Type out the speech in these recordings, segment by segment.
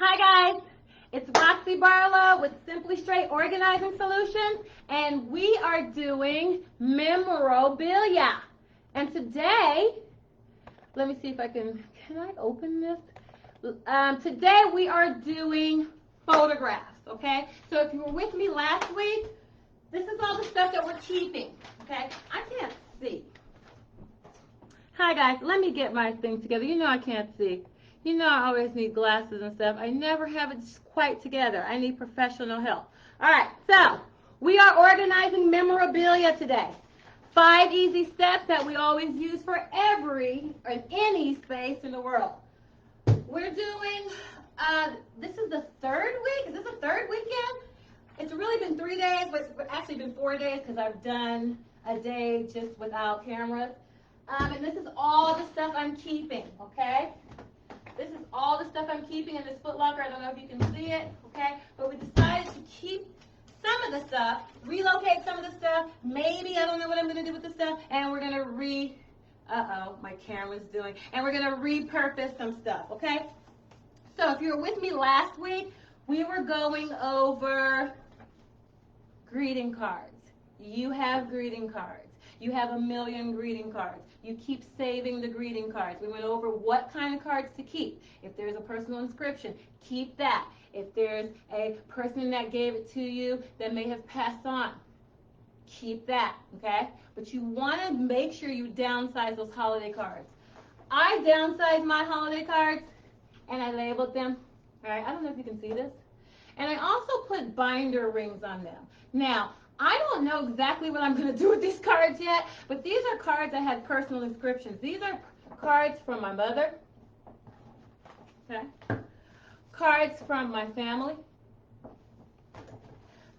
Hi guys, it's Roxy Barlow with Simply Straight Organizing Solutions, and we are doing memorabilia. And today, let me see if I can I open this? Today we are doing photographs, okay? So if you were with me last week, this is all the stuff that we're keeping, okay? I can't see. Hi guys, let me get my thing together. You know I can't see. You know I always need glasses and stuff. I never have it quite together. I need professional help. All right, so we are organizing memorabilia today. 5 easy steps that we always use for any space in the world. We're doing, this is the third week. Is this the third weekend? It's really been 3 days, but it's actually been 4 days because I've done a day just without cameras. And this is all the stuff I'm keeping, okay? This is all the stuff I'm keeping in this Foot Locker. I don't know if you can see it, okay? But we decided to keep some of the stuff, relocate some of the stuff. Maybe, I don't know what I'm going to do with the stuff. And we're going to my camera's doing. And we're going to repurpose some stuff, okay? So if you were with me last week, we were going over greeting cards. You have greeting cards. You have 1 million greeting cards. You keep saving the greeting cards. We went over what kind of cards to keep. If there's a personal inscription, keep that. If there's a person that gave it to you that may have passed on, keep that, okay? But you want to make sure you downsize those holiday cards. I downsized my holiday cards and I labeled them. All right, I don't know if you can see this. And I also put binder rings on them. Now, I don't know exactly what I'm going to do with these cards yet, but these are cards that had personal inscriptions. These are cards from my mother, okay? Cards from my family,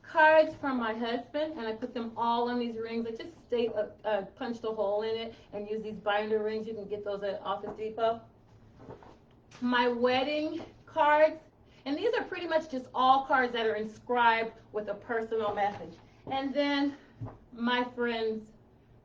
cards from my husband, and I put them all on these rings. I just punched a hole in it and used these binder rings. You can get those at Office Depot. My wedding cards, and these are pretty much just all cards that are inscribed with a personal message. And then my friends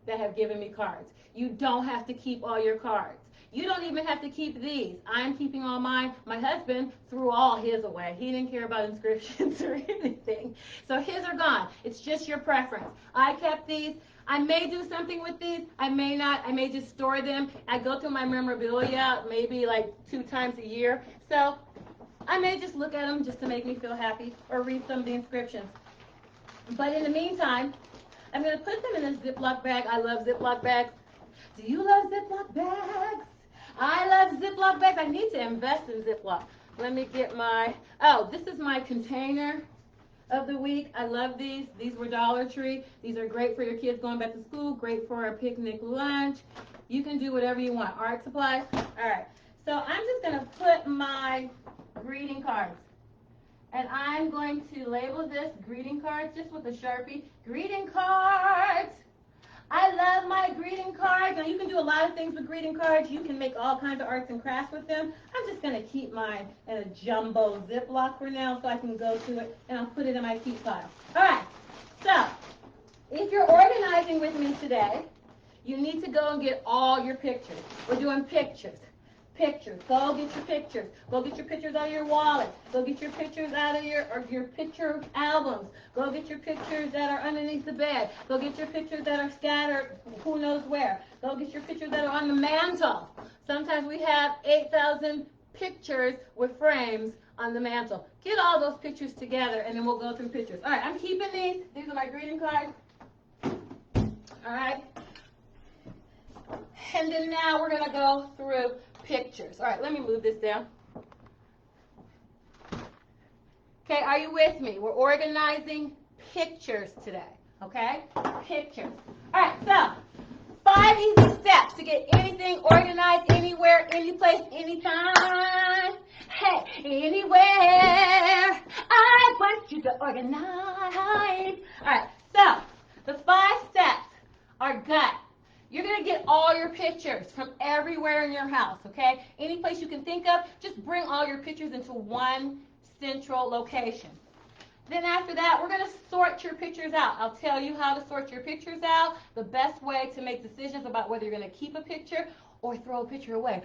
that have given me cards. You don't have to keep all your cards. You don't even have to keep these. I'm keeping all mine. My husband threw all his away. He didn't care about inscriptions or anything. So his are gone. It's just your preference. I kept these. I may do something with these. I may not. I may just store them. I go through my memorabilia maybe like 2 times a year. So I may just look at them just to make me feel happy or read some of the inscriptions. But in the meantime, I'm going to put them in this Ziploc bag. I love Ziploc bags. Do you love Ziploc bags? I love Ziploc bags. I need to invest in Ziploc. Let me get this is my container of the week. I love these. These were Dollar Tree. These are great for your kids going back to school, great for a picnic lunch. You can do whatever you want. Art supplies. All right. So I'm just going to put my greeting cards. And I'm going to label this greeting cards just with a Sharpie. Greeting cards. I love my greeting cards. Now you can do a lot of things with greeting cards. You can make all kinds of arts and crafts with them. I'm just going to keep mine in a jumbo Ziploc for now so I can go to it and I'll put it in my keep pile. All right. So if you're organizing with me today, you need to go and get all your pictures. We're doing pictures. Pictures. Go get your pictures. Go get your pictures out of your wallet. Go get your pictures out of your picture albums. Go get your pictures that are underneath the bed. Go get your pictures that are scattered who knows where. Go get your pictures that are on the mantle. Sometimes we have 8,000 pictures with frames on the mantle. Get all those pictures together and then we'll go through pictures. All right, I'm keeping these. These are my greeting cards. All right. And then now we're going to go through pictures. All right, let me move this down. Okay, are you with me? We're organizing pictures today, okay? Pictures. All right, so 5 easy steps to get anything organized anywhere, anyplace, anytime. Hey, anywhere. I want you to organize. All right, so the 5 steps are gut. You're going to get all your pictures from everywhere in your house, okay? Any place you can think of, just bring all your pictures into one central location. Then after that, we're going to sort your pictures out. I'll tell you how to sort your pictures out, the best way to make decisions about whether you're going to keep a picture or throw a picture away.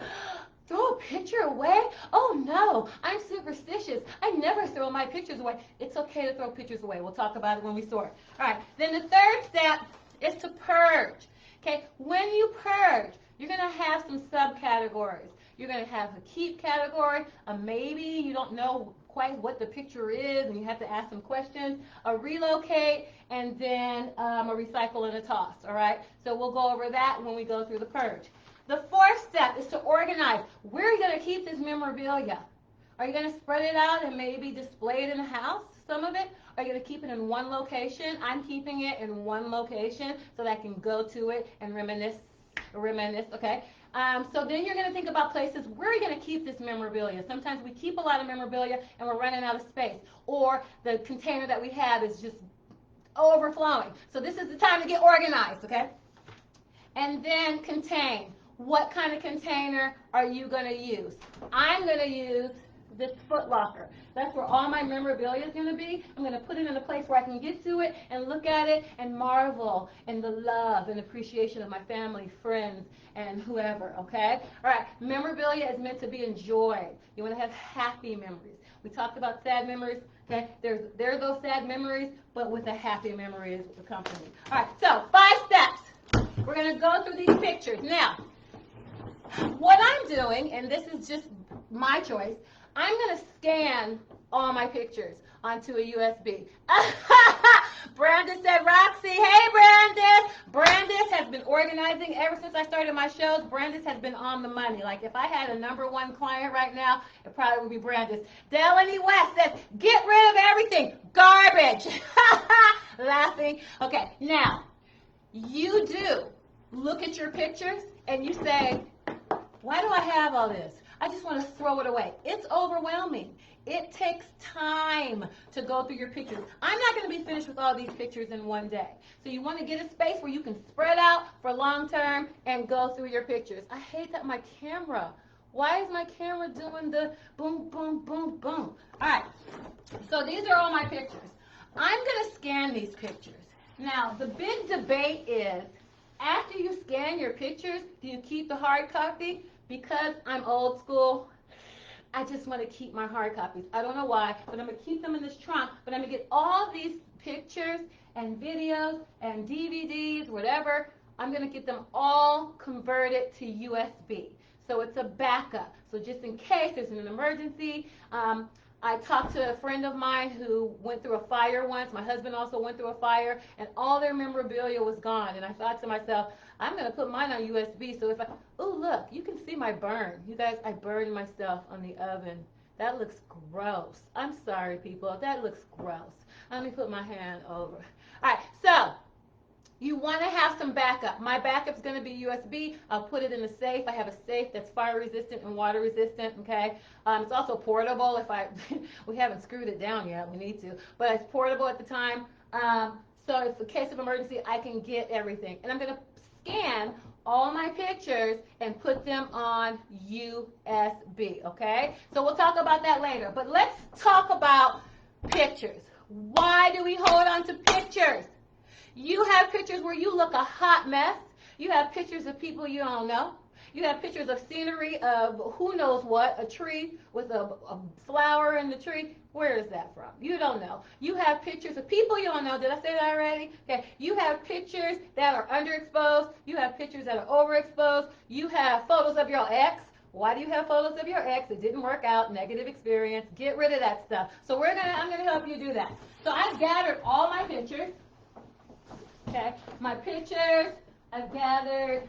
Throw a picture away? Oh no, I'm superstitious. I never throw my pictures away. It's okay to throw pictures away. We'll talk about it when we sort. All right. Then the third step is to purge. Okay. When you purge, you're going to have some subcategories. You're going to have a keep category, a maybe, you don't know quite what the picture is and you have to ask some questions, a relocate, and then a recycle and a toss, all right? So we'll go over that when we go through the purge. The fourth step is to organize. Where are you going to keep this memorabilia? Are you going to spread it out and maybe display it in the house, some of it? Are you going to keep it in one location? I'm keeping it in one location so that I can go to it and reminisce, okay? So then you're going to think about places, where are you going to keep this memorabilia? Sometimes we keep a lot of memorabilia and we're running out of space, or the container that we have is just overflowing. So this is the time to get organized, okay? And then contain. What kind of container are you going to use? I'm going to use this foot locker. That's where all my memorabilia is going to be. I'm going to put it in a place where I can get to it and look at it and marvel in the love and appreciation of my family, friends, and whoever, okay? All right, memorabilia is meant to be enjoyed. You want to have happy memories. We talked about sad memories, okay? There are those sad memories, but with a happy memory is the company. All right, so 5 steps. We're going to go through these pictures. Now, what I'm doing, and this is just my choice, I'm going to scan all my pictures onto a USB. Brandis said, Roxy, hey Brandis. Brandis has been organizing ever since I started my shows. Brandis has been on the money. Like if I had a #1 client right now, it probably would be Brandis. Delaney West says, get rid of everything. Garbage. Laughing. Okay, now, you do look at your pictures and you say, why do I have all this? I just want to throw it away. It's overwhelming. It takes time to go through your pictures. I'm not going to be finished with all these pictures in one day. So you want to get a space where you can spread out for long term and go through your pictures. I hate that my camera. Why is my camera doing the boom, boom, boom, boom? All right. So these are all my pictures. I'm going to scan these pictures. Now, the big debate is, after you scan your pictures, do you keep the hard copy? Because I'm old school, I just want to keep my hard copies. I don't know why, but I'm going to keep them in this trunk. But I'm going to get all these pictures and videos and DVDs, whatever. I'm going to get them all converted to USB. So it's a backup. So just in case there's an emergency, I talked to a friend of mine who went through a fire once. My husband also went through a fire, and all their memorabilia was gone. And I thought to myself, I'm going to put mine on USB. So if I, oh, look, you can see my burn. You guys, I burned myself on the oven. That looks gross. I'm sorry, people. That looks gross. Let me put my hand over. All right, so you want to have some backup. My backup is going to be USB. I'll put it in the safe. I have a safe that's fire resistant and water resistant, okay? It's also portable. If we haven't screwed it down yet, we need to, but it's portable at the time. So if in case of emergency, I can get everything. And I'm going to scan all my pictures and put them on USB, okay? So we'll talk about that later. But let's talk about pictures. Why do we hold on to pictures? You have pictures where you look a hot mess. You have pictures of people you don't know. You have pictures of scenery of who knows what, a tree with a flower in the tree. Where is that from? You don't know. You have pictures of people you don't know. Did I say that already? Okay. You have pictures that are underexposed. You have pictures that are overexposed. You have photos of your ex. Why do you have photos of your ex? It didn't work out. Negative experience. Get rid of that stuff. So I'm going to help you do that. So I've gathered all my pictures. Okay, my pictures, I've gathered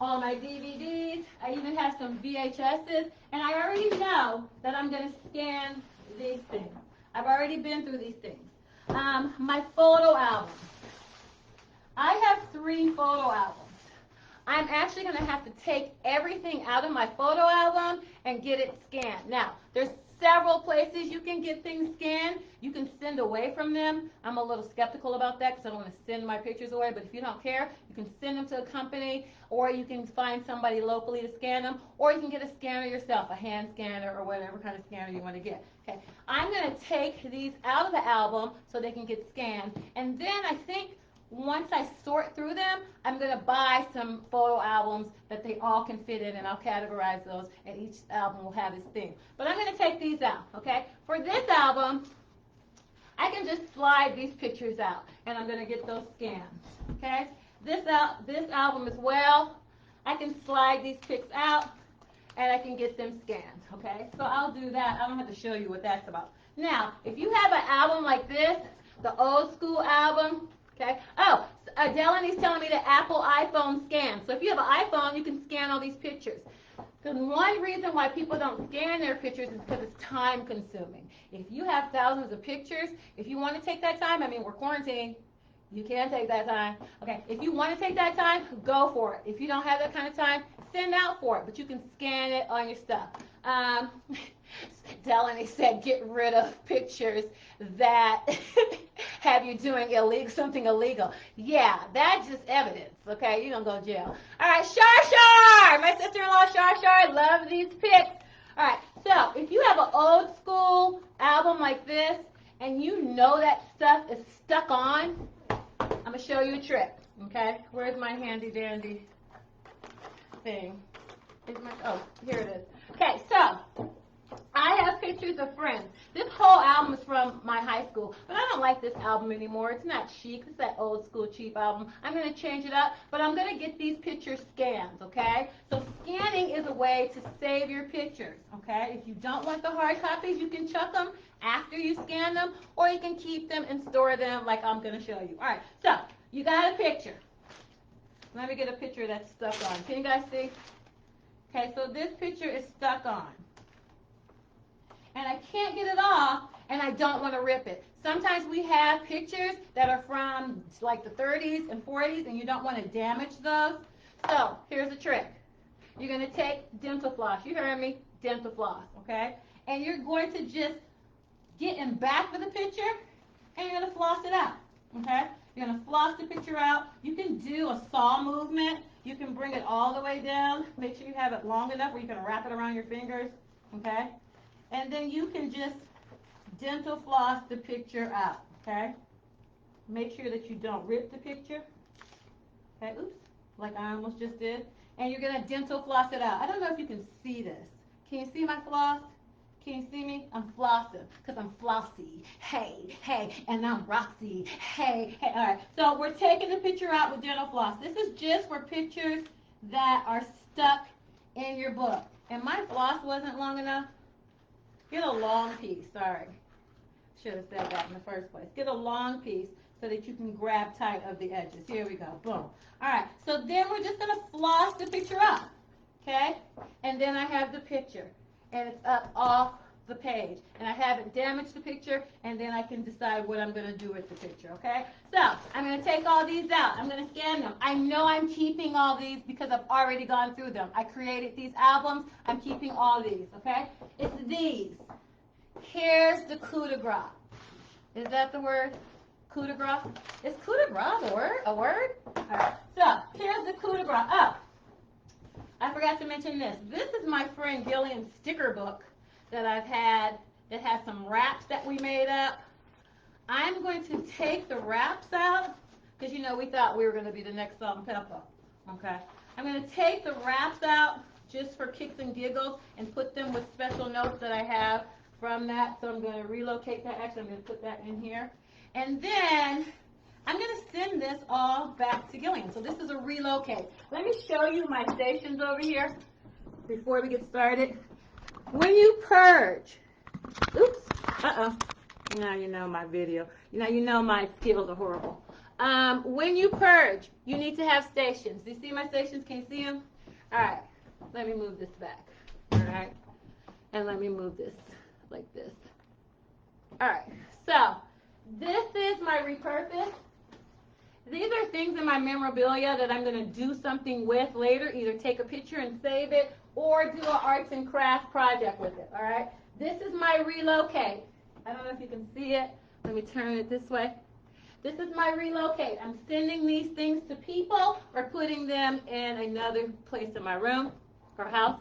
all my DVDs, I even have some VHSs, and I already know that I'm going to scan these things. I've already been through these things. My photo album. I have 3 photo albums. I'm actually going to have to take everything out of my photo album and get it scanned. Now, there's several places you can get things scanned. You can send away from them. I'm a little skeptical about that because I don't want to send my pictures away, but if you don't care, you can send them to a company, or you can find somebody locally to scan them, or you can get a scanner yourself, a hand scanner or whatever kind of scanner you want to get. Okay, I'm going to take these out of the album so they can get scanned, and then I think Once I sort through them, I'm going to buy some photo albums that they all can fit in, and I'll categorize those, and each album will have its theme. But I'm going to take these out, okay? For this album, I can just slide these pictures out, and I'm going to get those scans, okay? This album as well, I can slide these pics out, and I can get them scanned, okay? So I'll do that. I don't have to show you what that's about. Now, if you have an album like this, the old school album, okay? Oh, Delaney's telling me the Apple iPhone scan. So if you have an iPhone, you can scan all these pictures. Because one reason why people don't scan their pictures is because it's time consuming. If you have thousands of pictures, if you want to take that time, I mean, we're quarantined, you can take that time. Okay, if you want to take that time, go for it. If you don't have that kind of time, send out for it, but you can scan it on your stuff. Delaney said get rid of pictures that have you doing something illegal. Yeah, that's just evidence, okay? You're going to go to jail. All right, Shar! My sister-in-law, Shar, love these pics. All right, so if you have an old school album like this, and you know that stuff is stuck on, I'm going to show you a trick, okay? Where's my handy-dandy thing? Oh, here it is. Okay, so I have pictures of friends. This whole album is from my high school, but I don't like this album anymore. It's not chic. It's that old school cheap album. I'm going to change it up, but I'm going to get these pictures scanned, okay? So scanning is a way to save your pictures, okay? If you don't want the hard copies, you can chuck them after you scan them, or you can keep them and store them like I'm going to show you. All right, so you got a picture. Let me get a picture that's stuck on. Can you guys see? Okay, so this picture is stuck on. And I can't get it off, and I don't want to rip it. Sometimes we have pictures that are from like the 30s and 40s, and you don't want to damage those. So here's a trick. You're going to take dental floss. You heard me? Dental floss, okay? And you're going to just get in back of the picture, and you're going to floss it out, okay? You're going to floss the picture out. You can do a saw movement. You can bring it all the way down. Make sure you have it long enough where you can wrap it around your fingers, okay? And then you can just dental floss the picture out, okay? Make sure that you don't rip the picture. Okay, oops, like I almost just did. And you're going to dental floss it out. I don't know if you can see this. Can you see my floss? Can you see me? I'm flossing because I'm flossy. Hey, and I'm Roxy. Hey. All right. So we're taking the picture out with dental floss. This is just for pictures that are stuck in your book. And my floss wasn't long enough. Get a long piece. Sorry. Should have said that in the first place. Get a long piece so that you can grab tight of the edges. Here we go. Boom. All right. So then we're just going to floss the picture up. Okay? And then I have the picture. And it's up off the page. And I haven't damaged the picture. And then I can decide what I'm going to do with the picture. Okay? So I'm going to take all these out. I'm going to scan them. I know I'm keeping all these because I've already gone through them. I created these albums. I'm keeping all these. Okay? It's these. Here's the coup de grace. Is that the word? Coup de grace? Is coup de grace a word? All right. So here's the coup de grace. Oh, I forgot to mention this. This is my friend Gillian's sticker book that I've had that has some wraps that we made up. I'm going to take the wraps out because, you know, we thought we were going to be the next Salt and Pepper. Okay. I'm going to take the wraps out just for kicks and giggles and put them with special notes that I have from that. So I'm going to relocate that. Actually, I'm going to put that in here. And then I'm going to send this all back to Gillian. So this is a relocate. Let me show you my stations over here before we get started. When you purge, oops, now you know my video. Now you know my skills are horrible. When you purge, you need to have stations. Do you see my stations? Can you see them? All right, let me move this back. All right, and let me move this like this. All right, so this is my repurpose. These are things in my memorabilia that I'm going to do something with later, either take a picture and save it or do an arts and crafts project with it, all right? This is my relocate. I don't know if you can see it. Let me turn it this way. This is my relocate. I'm sending these things to people or putting them in another place in my room or house.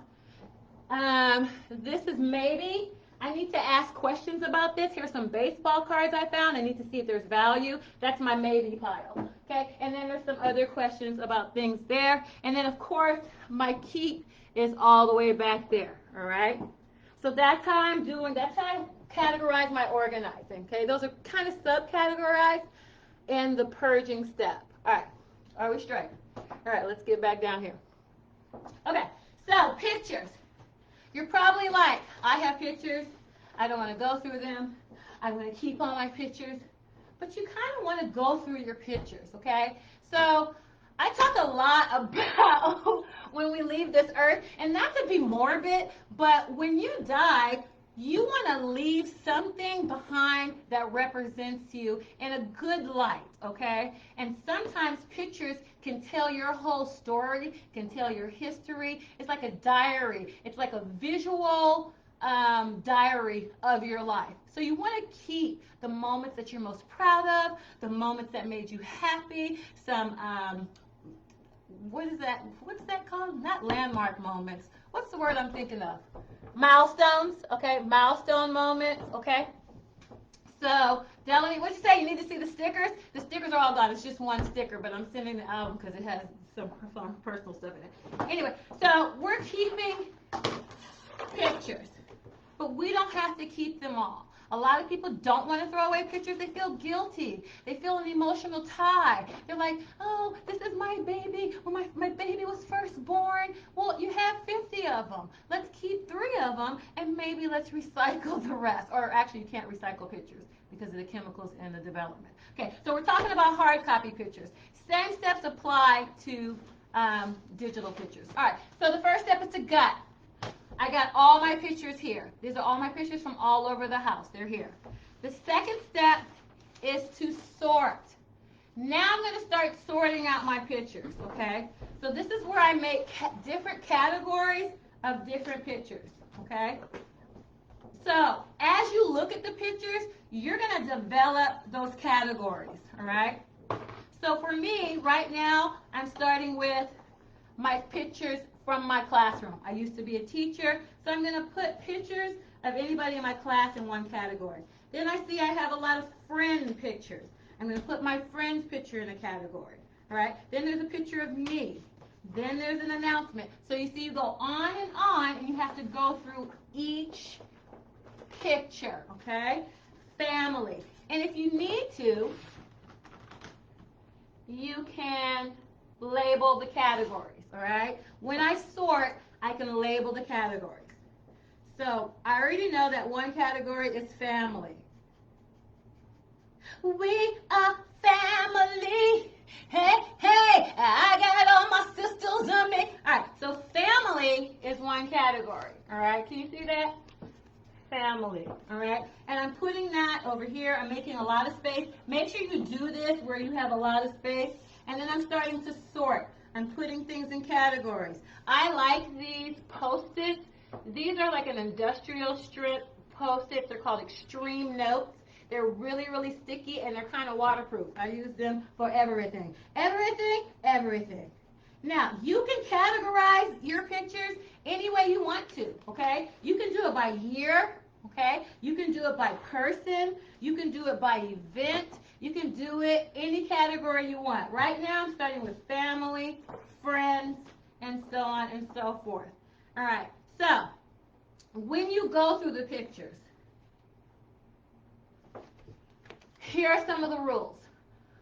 This is maybe. I need to ask questions about this. Here's some baseball cards I found. I need to see if there's value. That's my maybe pile. Okay, and then there's some other questions about things there. And then, of course, my keep is all the way back there, all right? So that's how I'm doing, that's how I categorize my organizing, okay? Those are kind of subcategorized in the purging step. All right, are we straight? All right, let's get back down here. Okay, so pictures. You're probably like, I have pictures, I don't want to go through them, I want to keep all my pictures, but you kind of want to go through your pictures, okay? So I talk a lot about when we leave this earth, and not to be morbid, but when you die, you want to leave something behind that represents you in a good light, okay? And sometimes pictures can tell your whole story, can tell your history. It's like a diary. It's like a visual diary of your life. So you want to keep the moments that you're most proud of, the moments that made you happy, some, what's that called? Not landmark moments. What's the word I'm thinking of? Milestones, okay? Milestone moments, okay? So, Delaney, what'd you say? You need to see the stickers? The stickers are all gone. It's just one sticker, but I'm sending the album because it has some personal stuff in it. Anyway, so we're keeping pictures, but we don't have to keep them all. A lot of people don't want to throw away pictures. They feel guilty. They feel an emotional tie. They're like, oh, this is my baby. When my baby was first born. Well, you have 50 of them. Let's keep 3 of them, and maybe let's recycle the rest. Or actually, you can't recycle pictures because of the chemicals in the development. Okay, so we're talking about hard copy pictures. Same steps apply to digital pictures. All right, so the first step is to gut. I got all my pictures here. These are all my pictures from all over the house. They're here. The second step is to sort. Now I'm going to start sorting out my pictures, okay? So this is where I make different categories of different pictures, okay? So as you look at the pictures, you're going to develop those categories, all right? So for me, right now, I'm starting with my pictures from my classroom. I used to be a teacher, so I'm going to put pictures of anybody in my class in one category. Then I see I have a lot of friend pictures. I'm going to put my friend's picture in a category. All right? Then there's a picture of me. Then there's an announcement. So you see you go on, and you have to go through each picture, okay? Family. And if you need to, you can label the categories, all right? When I sort, I can label the categories. So I already know that one category is family. We are family. Hey, hey, I got all my sisters on me. All right, so family is one category, all right? Can you see that? Family, all right? And I'm putting that over here. I'm making a lot of space. Make sure you do this where you have a lot of space. And then I'm starting to sort. I'm putting things in categories. I like these Post-its. These are like an industrial strength Post-its. They're called Extreme Notes. They're really, really sticky, and they're kind of waterproof. I use them for everything. Everything, everything. Now, you can categorize your pictures any way you want to, okay? You can do it by year, okay? You can do it by person. You can do it by event. You can do it any category you want. Right now, I'm starting with family, friends, and so on and so forth. All right, so when you go through the pictures, here are some of the rules.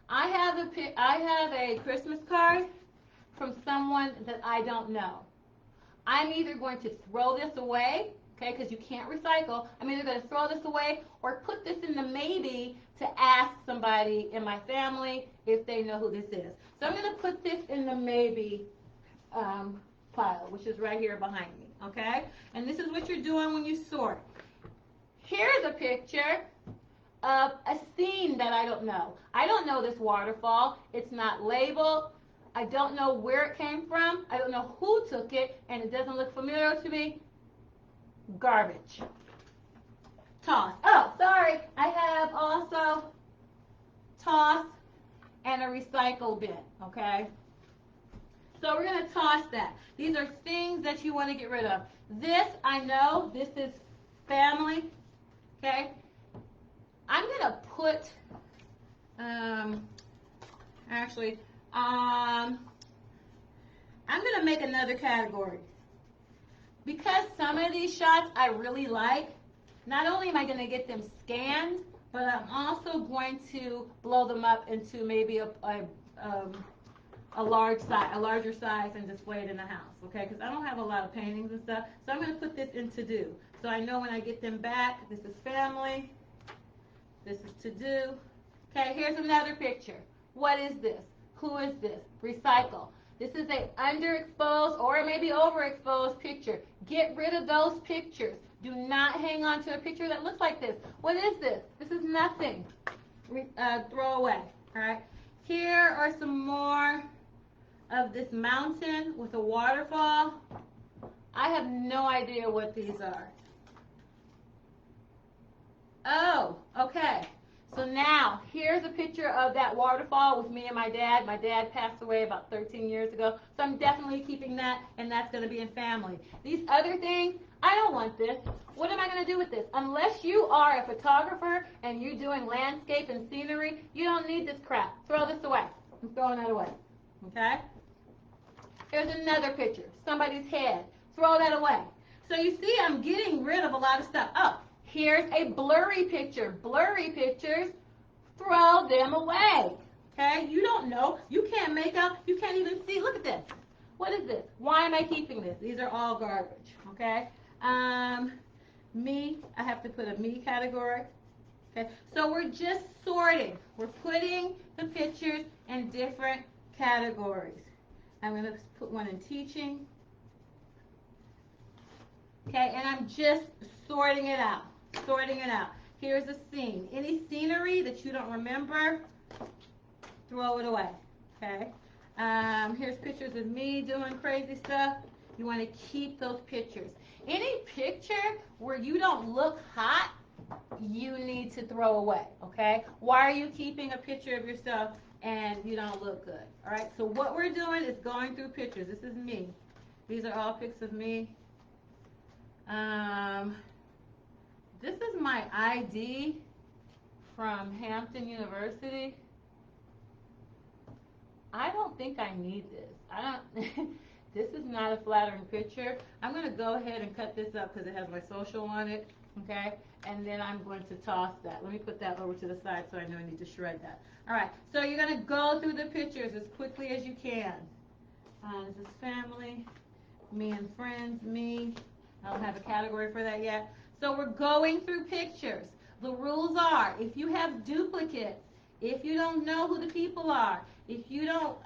I have a Christmas card from someone that I don't know. I'm either going to throw this away, okay, because you can't recycle. I'm either going to throw this away or put this in the maybe to ask somebody in my family if they know who this is. So I'm going to put this in the maybe pile, which is right here behind me, okay? And this is what you're doing when you sort. Here's a picture of a scene that I don't know. I don't know this waterfall. It's not labeled. I don't know where it came from. I don't know who took it, and it doesn't look familiar to me. Garbage. Toss. Oh, sorry. I have also toss and a recycle bin, okay? So we're going to toss that. These are things that you want to get rid of. This, I know, this is family, okay? I'm going to put, I Actually, I'm going to make another category. Because some of these shots I really like, not only am I going to get them scanned, but I'm also going to blow them up into maybe a larger size and display it in the house, okay? Because I don't have a lot of paintings and stuff, so I'm going to put this in to do. So I know when I get them back, this is family, this is to do. Okay, here's another picture. What is this? Who is this? Recycle. This is a underexposed or maybe overexposed picture. Get rid of those pictures. Do not hang on to a picture that looks like this. What is this? This is nothing. Throw away. All right. Here are some more of this mountain with a waterfall. I have no idea what these are. Oh, okay. So now, here's a picture of that waterfall with me and my dad. My dad passed away about 13 years ago, so I'm definitely keeping that, and that's going to be in family. These other things, I don't want this. What am I going to do with this? Unless you are a photographer and you're doing landscape and scenery, you don't need this crap. Throw this away. I'm throwing that away. Okay? Here's another picture. Somebody's head. Throw that away. So you see, I'm getting rid of a lot of stuff. Oh, here's a blurry picture. Blurry pictures, throw them away. Okay? You don't know. You can't make out. You can't even see. Look at this. What is this? Why am I keeping this? These are all garbage. Okay? Me, I have to put a me category. Okay? So we're just sorting. We're putting the pictures in different categories. I'm going to put one in teaching. Okay? And I'm just sorting it out. Sorting it out. Here's a scene. Any scenery that you don't remember, throw it away. Okay? Here's pictures of me doing crazy stuff. You want to keep those pictures. Any picture where you don't look hot, you need to throw away. Okay? Why are you keeping a picture of yourself and you don't look good? All right? So what we're doing is going through pictures. This is me. These are all pics of me. This is my ID from Hampton University. I don't think I need this. This is not a flattering picture. I'm going to go ahead and cut this up because it has my social on it, okay? And then I'm going to toss that. Let me put that over to the side so I know I need to shred that. All right, so you're going to go through the pictures as quickly as you can. This is family, me and friends, me. I don't have a category for that yet. So we're going through pictures. The rules are, if you have duplicates, if you don't know who the people are, if you don't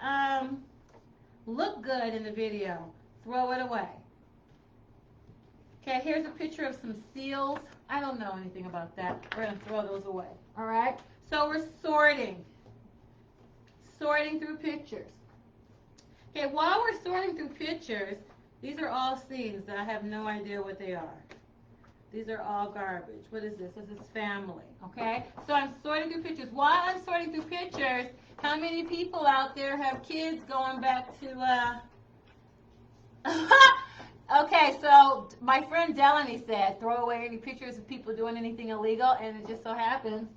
look good in the video, throw it away. Okay, here's a picture of some seals. I don't know anything about that. We're going to throw those away. All right? So we're sorting. Sorting through pictures. Okay, while we're sorting through pictures, these are all scenes that I have no idea what they are. These are all garbage. What is this? This is family, okay? So I'm sorting through pictures. While I'm sorting through pictures, how many people out there have kids going back to, Okay, so my friend Delaney said, throw away any pictures of people doing anything illegal, and it just so happens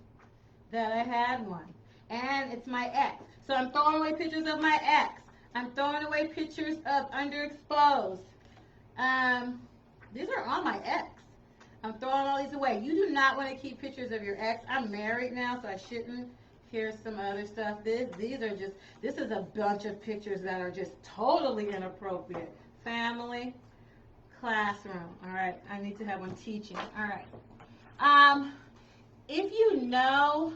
that I had one. And it's my ex. So I'm throwing away pictures of my ex. I'm throwing away pictures of underexposed. These are all my ex. I'm throwing all these away. You do not want to keep pictures of your ex. I'm married now, so I shouldn't. Here's some other stuff. This is a bunch of pictures that are just totally inappropriate. Family, classroom. All right, I need to have one teaching. All right. If you know,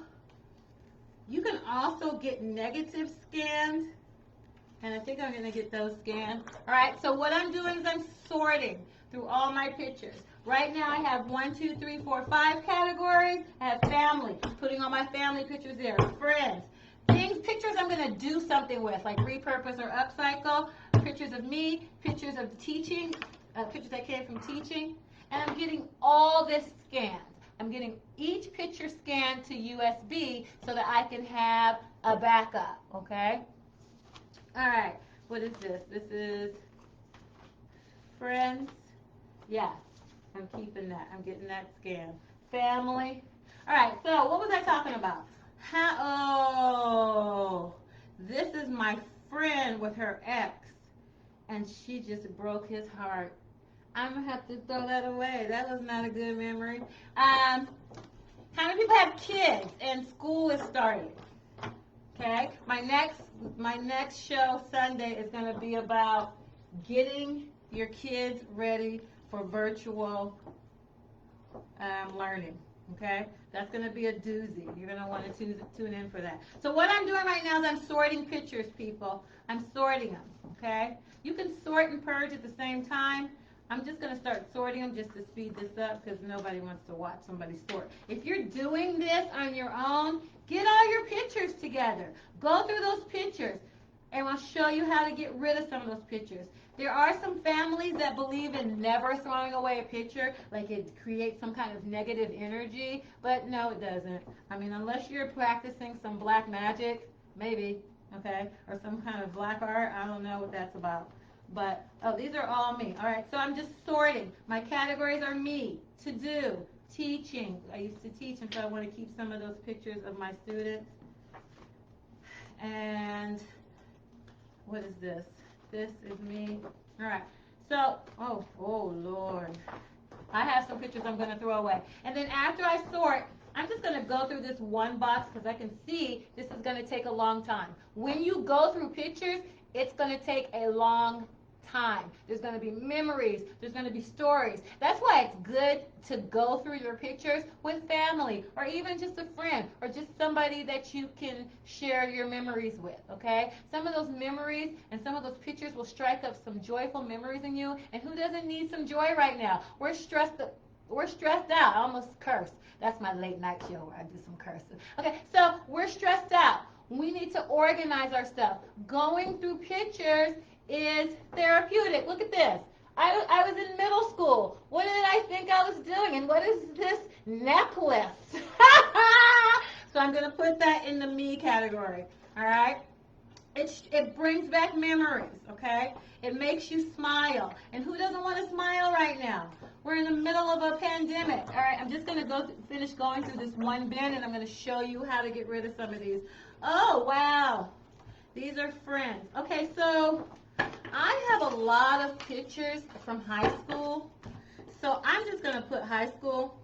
you can also get negative scanned, and I think I'm going to get those scanned. All right, so what I'm doing is I'm sorting through all my pictures. Right now I have 1, 2, 3, 4, 5 categories. I have family, putting all my family pictures there. Friends, pictures I'm going to do something with, like repurpose or upcycle. Pictures of me, pictures of teaching, pictures that came from teaching. And I'm getting all this scanned. I'm getting each picture scanned to USB so that I can have a backup, okay? All right, what is this? This is friends. Yes. I'm keeping that. I'm getting that scanned. Family. All right, so what was I talking about? This is my friend with her ex, and she just broke his heart. I'm gonna have to throw that away. That was not a good memory. How many people have kids and school is starting? Okay, my next show Sunday is gonna be about getting your kids ready for virtual learning. Okay, that's going to be a doozy. You're going to want to tune in for that. So what I'm doing right now is I'm sorting pictures, people. I'm sorting them. Okay, you can sort and purge at the same time. I'm just going to start sorting them just to speed this up because nobody wants to watch somebody sort. If you're doing this on your own, get all your pictures together. Go through those pictures, and I'll show you how to get rid of some of those pictures. There are some families that believe in never throwing away a picture, like it creates some kind of negative energy, but no, it doesn't. I mean, unless you're practicing some black magic, maybe, okay, or some kind of black art, I don't know what that's about. But, oh, these are all me. All right, so I'm just sorting. My categories are me, to do, teaching. I used to teach, and so I want to keep some of those pictures of my students. And what is this? This is me. All right. So, oh Lord. I have some pictures I'm going to throw away. And then after I sort, I'm just going to go through this one box because I can see this is going to take a long time. When you go through pictures, it's going to take a long time. There's going to be memories. There's going to be stories. That's why it's good to go through your pictures with family or even just a friend or just somebody that you can share your memories with, okay? Some of those memories and some of those pictures will strike up some joyful memories in you, and who doesn't need some joy right now? We're stressed out. I almost cursed. That's my late night show where I do some cursing. Okay, so we're stressed out. We need to organize our stuff. Going through pictures is therapeutic. Look at this. I was in middle school. What did I think I was doing? And what is this necklace? So I'm going to put that in the me category. All right? It brings back memories, okay? It makes you smile. And who doesn't want to smile right now? We're in the middle of a pandemic. All right, I'm just going to finish going through this one bin, and I'm going to show you how to get rid of some of these. Oh, wow. These are friends. Okay, so I have a lot of pictures from high school. So I'm just going to put high school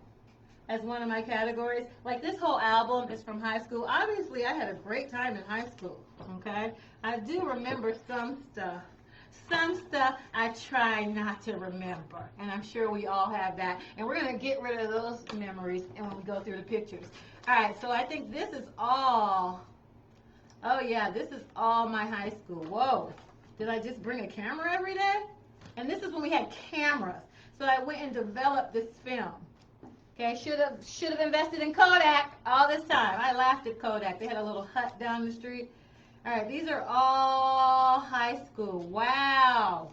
as one of my categories. Like this whole album is from high school. Obviously, I had a great time in high school, okay? I do remember some stuff. Some stuff I try not to remember, and I'm sure we all have that. And we're going to get rid of those memories and when we go through the pictures. All right, so I think this is all, oh yeah, this is all my high school. Whoa, did I just bring a camera every day? And this is when we had cameras. So I went and developed this film. Okay, should have invested in Kodak all this time. I laughed at Kodak. They had a little hut down the street. All right, these are all high school. Wow.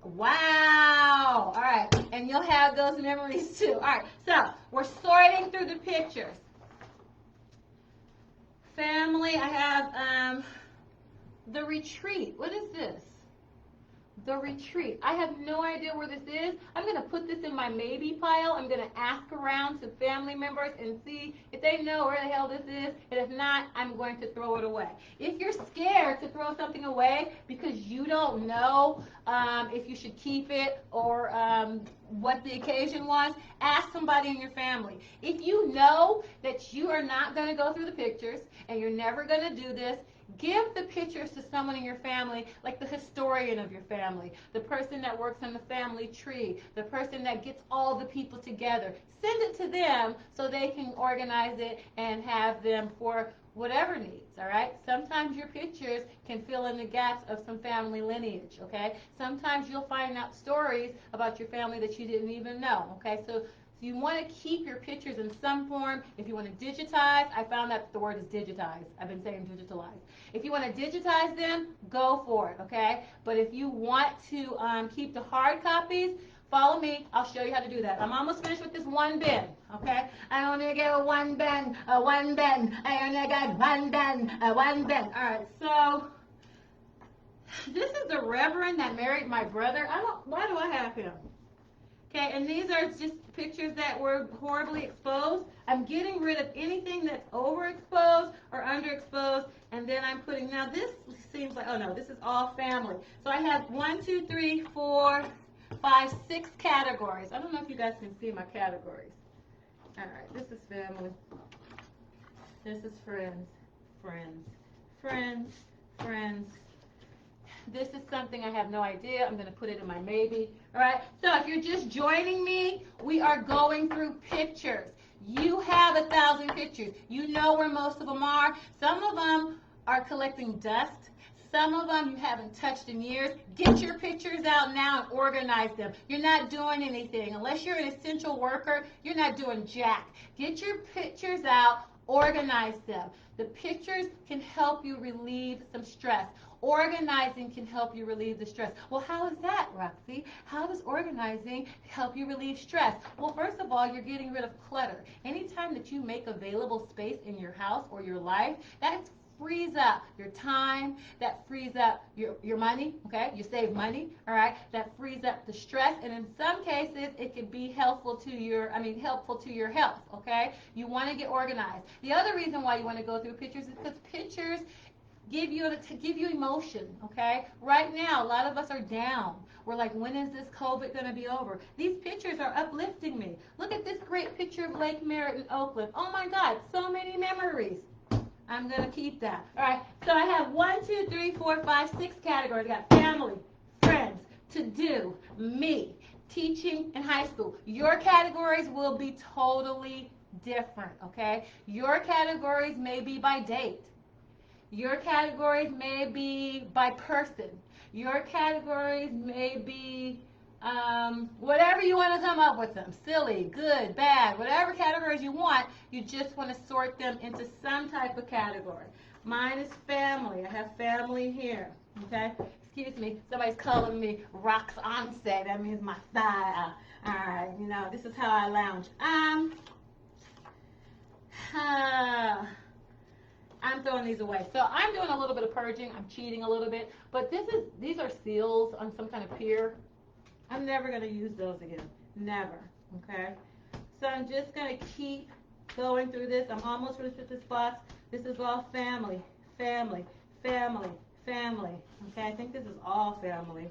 Wow. All right, and you'll have those memories too. All right, so we're sorting through the pictures. Family, I have the retreat. What is this? The retreat. I have no idea where this is. I'm going to put this in my maybe pile. I'm going to ask around to family members and see if they know where the hell this is. And if not, I'm going to throw it away. If you're scared to throw something away because you don't know if you should keep it or what the occasion was, ask somebody in your family. If you know that you are not going to go through the pictures and you're never going to do this, give the pictures to someone in your family, like the historian of your family, the person that works on the family tree, the person that gets all the people together. Send it to them so they can organize it and have them for whatever needs, all right? Sometimes your pictures can fill in the gaps of some family lineage, okay? Sometimes you'll find out stories about your family that you didn't even know, okay? So you want to keep your pictures in some form. If you want to digitize, I found out the word is digitize. I've been saying digitalize. If you want to digitize them, go for it, okay? But if you want to keep the hard copies, follow me. I'll show you how to do that. I'm almost finished with this one bin, okay? I only get one bin, one bin. I only got one bin, one bin. All right, so this is the reverend that married my brother. Why do I have him? Okay, and these are just pictures that were horribly exposed. I'm getting rid of anything that's overexposed or underexposed, and then I'm putting, now this seems like, oh no, this is all family. So I have 1, 2, 3, 4, 5, 6 categories. I don't know if you guys can see my categories. All right, this is family. This is friends, friends, friends, friends. This is something I have no idea. I'm going to put it in my maybe. All right. So if you're just joining me, we are going through pictures. You have 1,000 pictures. You know where most of them are. Some of them are collecting dust. Some of them you haven't touched in years. Get your pictures out now and organize them. You're not doing anything. Unless you're an essential worker, you're not doing jack. Get your pictures out, organize them. The pictures can help you relieve some stress. Organizing can help you relieve the stress. Well, how is that, Roxy? How does organizing help you relieve stress? Well, first of all, you're getting rid of clutter. Anytime that you make available space in your house or your life, that frees up your time, that frees up your money, okay? You save money, all right? That frees up the stress, and in some cases, it can be helpful to your health, okay? You want to get organized. The other reason why you want to go through pictures is because pictures give you emotion, okay? Right now, a lot of us are down. We're like, when is this COVID going to be over? These pictures are uplifting me. Look at this great picture of Lake Merritt in Oakland. Oh my God, so many memories. I'm going to keep that. All right, so I have 1, 2, 3, 4, 5, 6 categories. I got family, friends, to do, me, teaching in high school. Your categories will be totally different, okay? Your categories may be by date. Your categories may be by person. Your categories may be whatever you want to come up with them. Silly, good, bad, whatever categories you want, you just want to sort them into some type of category. Mine is family. I have family here. Okay? Excuse me, somebody's calling me Roxy. That means my style. All right, you know, this is how I lounge. I'm throwing these away. So I'm doing a little bit of purging. I'm cheating a little bit. But these are seals on some kind of pier. I'm never going to use those again. Never. Okay? So I'm just going to keep going through this. I'm almost finished with this box. This is all family. Family. Family. Family. Okay? I think this is all family.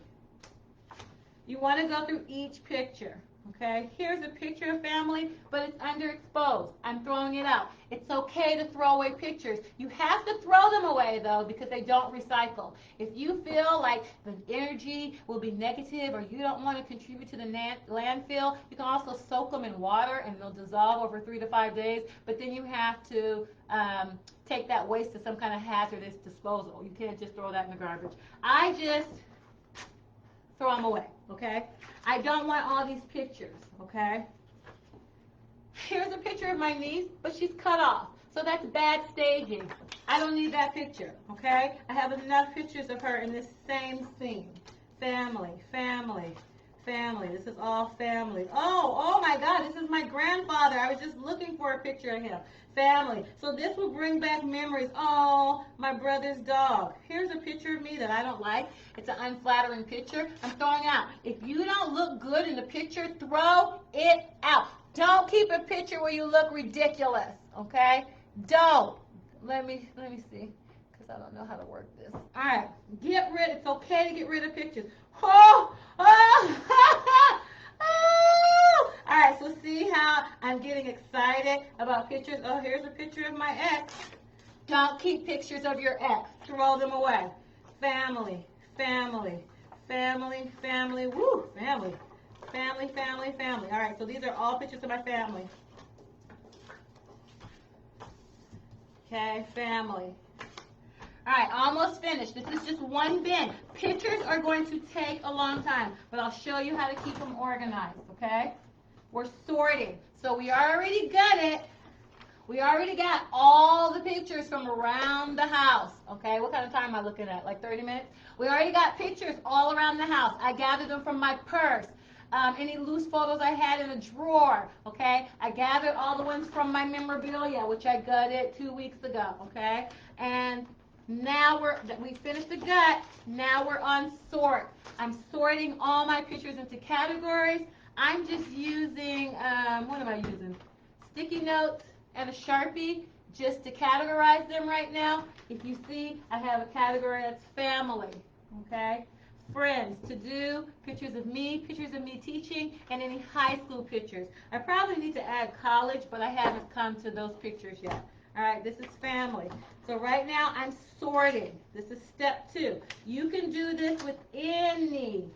You want to go through each picture. Okay, here's a picture of family, but it's underexposed. I'm throwing it out. It's okay to throw away pictures. You have to throw them away, though, because they don't recycle. If you feel like the energy will be negative or you don't want to contribute to the landfill, you can also soak them in water and they'll dissolve over 3 to 5 days, but then you have to take that waste to some kind of hazardous disposal. You can't just throw that in the garbage. I just throw them away, okay? I don't want all these pictures, okay? Here's a picture of my niece, but she's cut off. So that's bad staging. I don't need that picture, okay? I have enough pictures of her in this same scene. Family, family, family. This is all family. Oh my God, this is my grandfather. I was just looking for a picture of him. Family. So this will bring back memories. Oh, my brother's dog. Here's a picture of me that I don't like. It's an unflattering picture. I'm throwing out. If you don't look good in the picture, throw it out. Don't keep a picture where you look ridiculous, okay? Don't. Let me see, because I don't know how to work this. All right, it's okay to get rid of pictures. Oh. All right, so see how I'm getting excited about pictures? Oh, here's a picture of my ex. Don't keep pictures of your ex. Throw them away. Family, family, family, family, woo, family, family, family, family. All right, so these are all pictures of my family. Okay, family. All right, almost finished. This is just one bin. Pictures are going to take a long time, but I'll show you how to keep them organized, okay? We're sorting. So we already got it. We already got all the pictures from around the house, okay? What kind of time am I looking at? Like 30 minutes? We already got pictures all around the house. I gathered them from my purse. Any loose photos I had in a drawer, okay? I gathered all the ones from my memorabilia, which I gutted 2 weeks ago, okay? And now we finished the gut. Now we're on sort. I'm sorting all my pictures into categories. I'm just using, what am I using? Sticky notes and a Sharpie just to categorize them right now. If you see, I have a category that's family, okay? Friends, to do, pictures of me teaching, and any high school pictures. I probably need to add college, but I haven't come to those pictures yet. All right, this is family. So right now I'm sorting. This is step 2. You can do this with any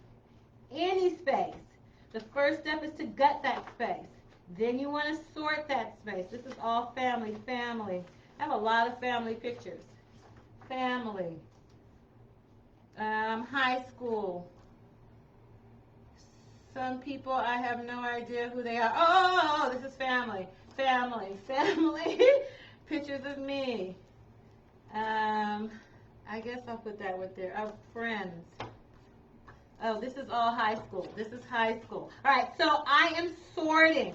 space. The first step is to gut that space. Then you want to sort that space. This is all family, family. I have a lot of family pictures. Family. High school. Some people, I have no idea who they are. Oh, this is family. Family, family. Pictures of me. I guess I'll put that with there. Of friends. Oh, this is all high school. This is high school. All right, so I am sorting.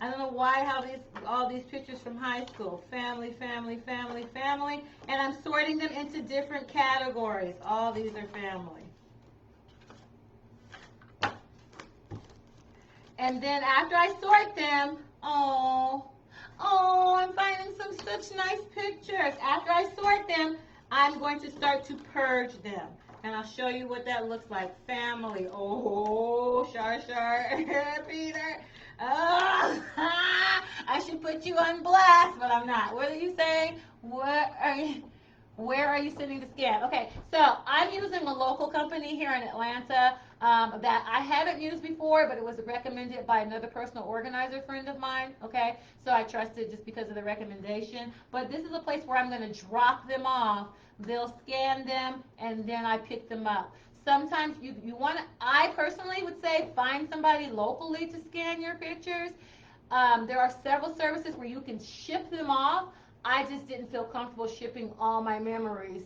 I don't know why I have all these pictures from high school. Family, family, family, family. And I'm sorting them into different categories. All these are family. And then after I sort them, I'm finding some such nice pictures. After I sort them, I'm going to start to purge them. And I'll show you what that looks like. Family. Oh, Shar, Peter. Oh, I should put you on blast, but I'm not. What are you saying? Where are you sending the scan? Okay, so I'm using a local company here in Atlanta that I haven't used before, but it was recommended by another personal organizer friend of mine, okay? So I trusted just because of the recommendation. But this is a place where I'm going to drop them off. They'll scan them, and then I pick them up. Sometimes you want to, I personally would say find somebody locally to scan your pictures. There are several services where you can ship them off. I just didn't feel comfortable shipping all my memories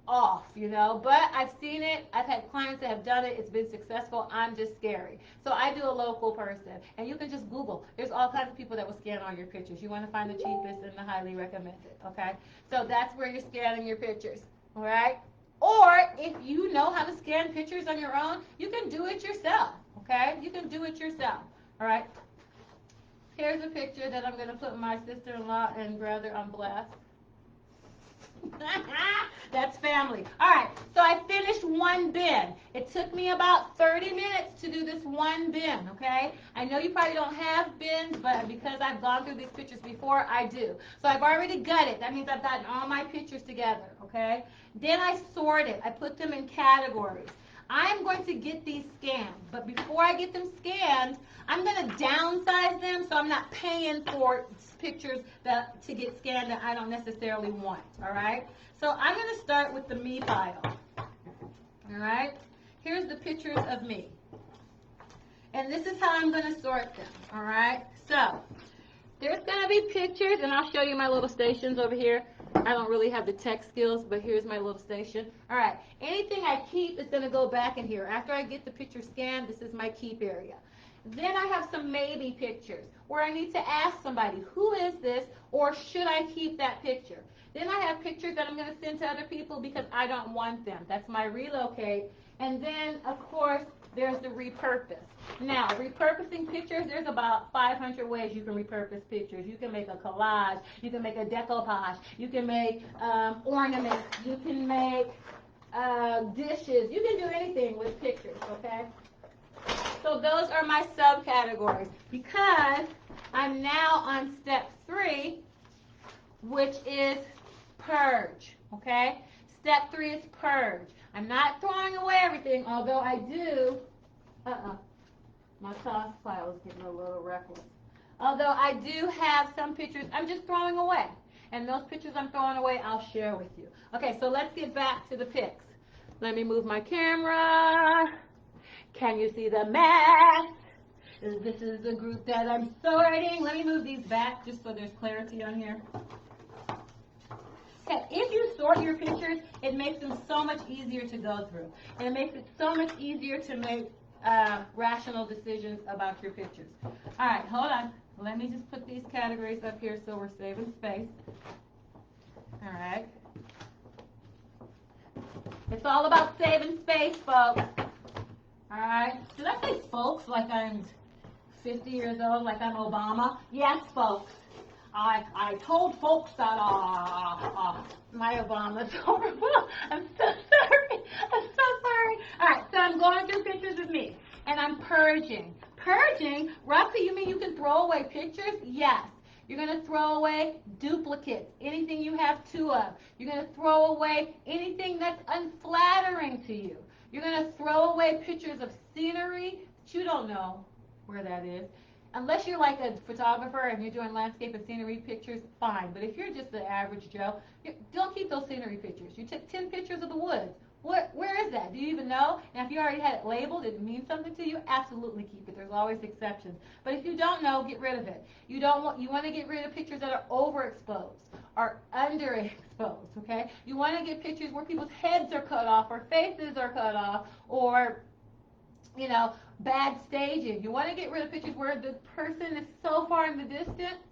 off, you know, but I've seen it. I've had clients that have done it. It's been successful. I'm just scary. So I do a local person, and you can just Google. There's all kinds of people that will scan all your pictures. You want to find the cheapest and the highly recommended, okay? So that's where you're scanning your pictures, all right? Or if you know how to scan pictures on your own, you can do it yourself, okay? You can do it yourself, all right? Here's a picture that I'm going to put my sister-in-law and brother on blast. That's family. All right, so I finished one bin. It took me about 30 minutes to do this one bin, okay? I know you probably don't have bins, but because I've gone through these pictures before, I do. So I've already gutted. That means I've gotten all my pictures together, okay? Then I sorted. I put them in categories. I'm going to get these scanned, but before I get them scanned, I'm going to downsize them so I'm not paying for pictures to get scanned that I don't necessarily want, all right? So I'm going to start with the me file, all right? Here's the pictures of me. And this is how I'm going to sort them, all right? So there's going to be pictures, and I'll show you my little stations over here. I don't really have the tech skills, but here's my little station. All right, anything I keep is going to go back in here. After I get the picture scanned, this is my keep area. Then I have some maybe pictures where I need to ask somebody, who is this, or should I keep that picture? Then I have pictures that I'm going to send to other people because I don't want them. That's my relocate. And then, of course, there's the repurpose. Now, repurposing pictures, there's about 500 ways you can repurpose pictures. You can make a collage. You can make a decoupage. You can make ornaments. You can make dishes. You can do anything with pictures, okay? So those are my subcategories because I'm now on step 3, which is purge, okay? Step 3 is purge. I'm not throwing away everything, although I do, my toss pile is getting a little reckless. Although I do have some pictures I'm just throwing away. And those pictures I'm throwing away, I'll share with you. Okay, so let's get back to the pics. Let me move my camera. Can you see the mess? This is the group that I'm sorting. Let me move these back just so there's clarity on here. Okay, if you sort your pictures, it makes them so much easier to go through. And it makes it so much easier to make rational decisions about your pictures. All right, hold on. Let me just put these categories up here so we're saving space. All right. It's all about saving space, folks. All right. Did I say folks like I'm 50 years old, like I'm Obama? Yes, folks. I told folks that my Obama's over. I'm so sorry. I'm so sorry. All right, so I'm going through pictures of me, and I'm purging. Purging? Roxy, you mean you can throw away pictures? Yes. You're going to throw away duplicates, anything you have two of. You're going to throw away anything that's unflattering to you. You're going to throw away pictures of scenery that you don't know where that is. Unless you're like a photographer and you're doing landscape and scenery pictures, fine. But if you're just the average Joe, don't keep those scenery pictures. You took 10 pictures of the woods. Where is that? Do you even know? And if you already had it labeled, it means something to you, absolutely keep it. There's always exceptions. But if you don't know, get rid of it. You want to get rid of pictures that are overexposed or underexposed, okay? You want to get pictures where people's heads are cut off or faces are cut off or, you know, bad staging. You want to get rid of pictures where the person is so far in the distance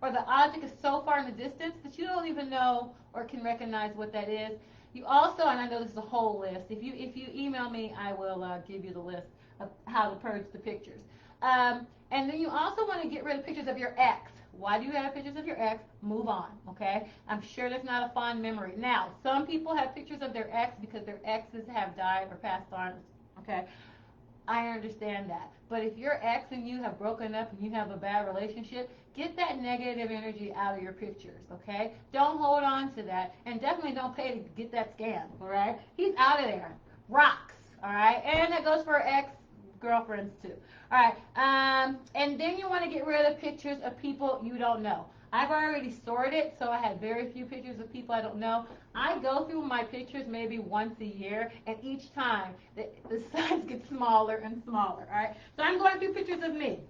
or the object is so far in the distance that you don't even know or can recognize what that is. You also, and I know this is a whole list, if you email me, I will give you the list of how to purge the pictures. And then you also want to get rid of pictures of your ex. Why do you have pictures of your ex? Move on, okay? I'm sure that's not a fond memory. Now, some people have pictures of their ex because their exes have died or passed on, okay? I understand that. But if your ex and you have broken up and you have a bad relationship, get that negative energy out of your pictures, okay? Don't hold on to that. And definitely don't pay to get that scanned, all right? He's out of there. Rocks, all right? And that goes for ex-girlfriends too. All right, and then you want to get rid of pictures of people you don't know. I've already sorted, so I had very few pictures of people I don't know. I go through my pictures maybe once a year, and each time the size gets smaller and smaller, all right? So I'm going through pictures of me.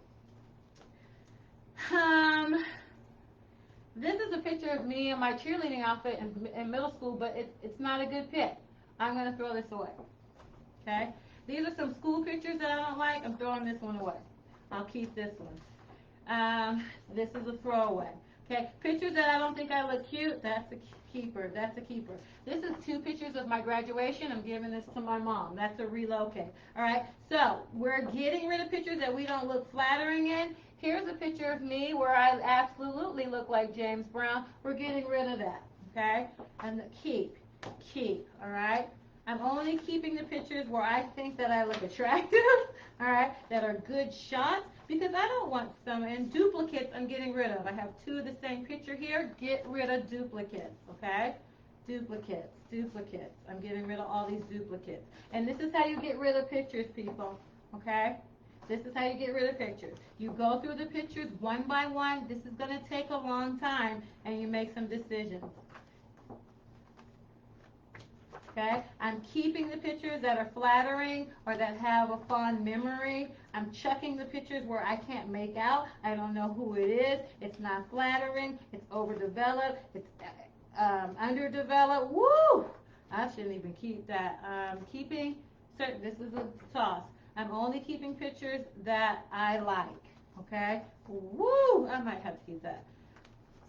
This is a picture of me in my cheerleading outfit in middle school, but it's not a good pic. I'm going to throw this away, okay? These are some school pictures that I don't like. I'm throwing this one away. I'll keep this one. This is a throwaway. Okay, pictures that I don't think I look cute, that's a keeper. That's a keeper. This is 2 pictures of my graduation. I'm giving this to my mom. That's a relocate. All right, so we're getting rid of pictures that we don't look flattering in. Here's a picture of me where I absolutely look like James Brown. We're getting rid of that, okay? And keep, all right? I'm only keeping the pictures where I think that I look attractive, all right, that are good shots, because I don't want some, and duplicates I'm getting rid of. I have 2 of the same picture here. Get rid of duplicates, okay? Duplicates. I'm getting rid of all these duplicates. And this is how you get rid of pictures, people, okay? This is how you get rid of pictures. You go through the pictures one by one. This is going to take a long time, and you make some decisions. Okay, I'm keeping the pictures that are flattering or that have a fond memory. I'm checking the pictures where I can't make out. I don't know who it is. It's not flattering. It's overdeveloped. It's underdeveloped. Woo! I shouldn't even keep that. Keeping certain. This is a toss. I'm only keeping pictures that I like. Okay. Woo! I might have to keep that.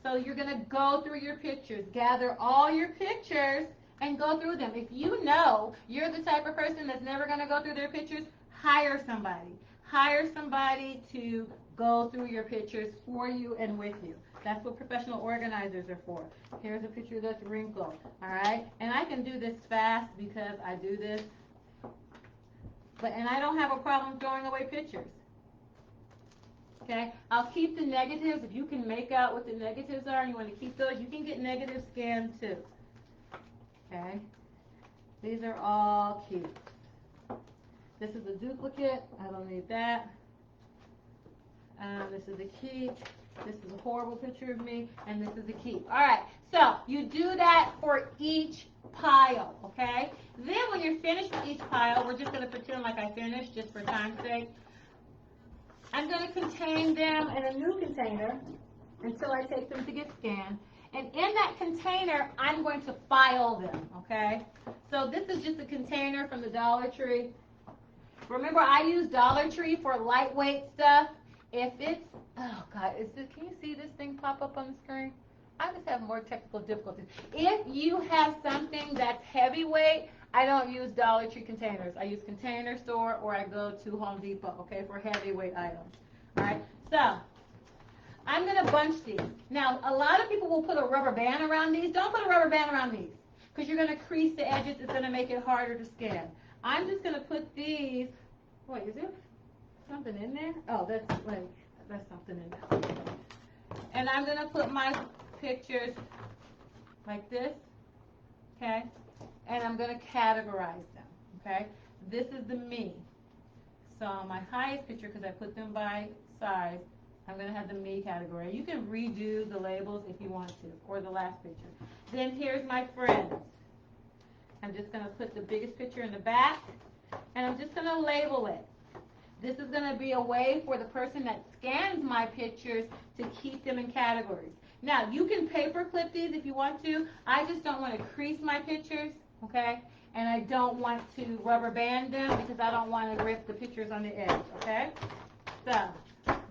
So you're gonna go through your pictures, gather all your pictures, and go through them. If you know you're the type of person that's never going to go through their pictures, hire somebody. Hire somebody to go through your pictures for you and with you. That's what professional organizers are for. Here's a picture that's wrinkled, all right? And I can do this fast because I do this. And I don't have a problem throwing away pictures. Okay, I'll keep the negatives. If you can make out what the negatives are and you want to keep those, you can get negative scanned too. Okay, these are all cute. This is a duplicate. I don't need that. This is a keep. This is a horrible picture of me, and this is a keep. All right, so you do that for each pile, okay? Then when you're finished with each pile, we're just going to pretend like I finished just for time's sake. I'm going to contain them in a new container until I take them to get scanned. And in that container, I'm going to file them, okay? So this is just a container from the Dollar Tree. Remember, I use Dollar Tree for lightweight stuff. If it's, oh God, can you see this thing pop up on the screen? I just have more technical difficulties. If you have something that's heavyweight, I don't use Dollar Tree containers. I use Container Store or I go to Home Depot, okay, for heavyweight items. All right, so I'm going to bunch these. Now, a lot of people will put a rubber band around these. Don't put a rubber band around these because you're going to crease the edges. It's going to make it harder to scan. I'm just going to put these, wait, is there something in there? Oh, that's something in there. And I'm going to put my pictures like this, okay? And I'm going to categorize them, okay? This is the me. So my highest picture, because I put them by size, I'm going to have the me category. You can redo the labels if you want to, or the last picture. Then here's my friends. I'm just going to put the biggest picture in the back, and I'm just going to label it. This is going to be a way for the person that scans my pictures to keep them in categories. Now, you can paper clip these if you want to. I just don't want to crease my pictures, okay? And I don't want to rubber band them because I don't want to rip the pictures on the edge, okay? So,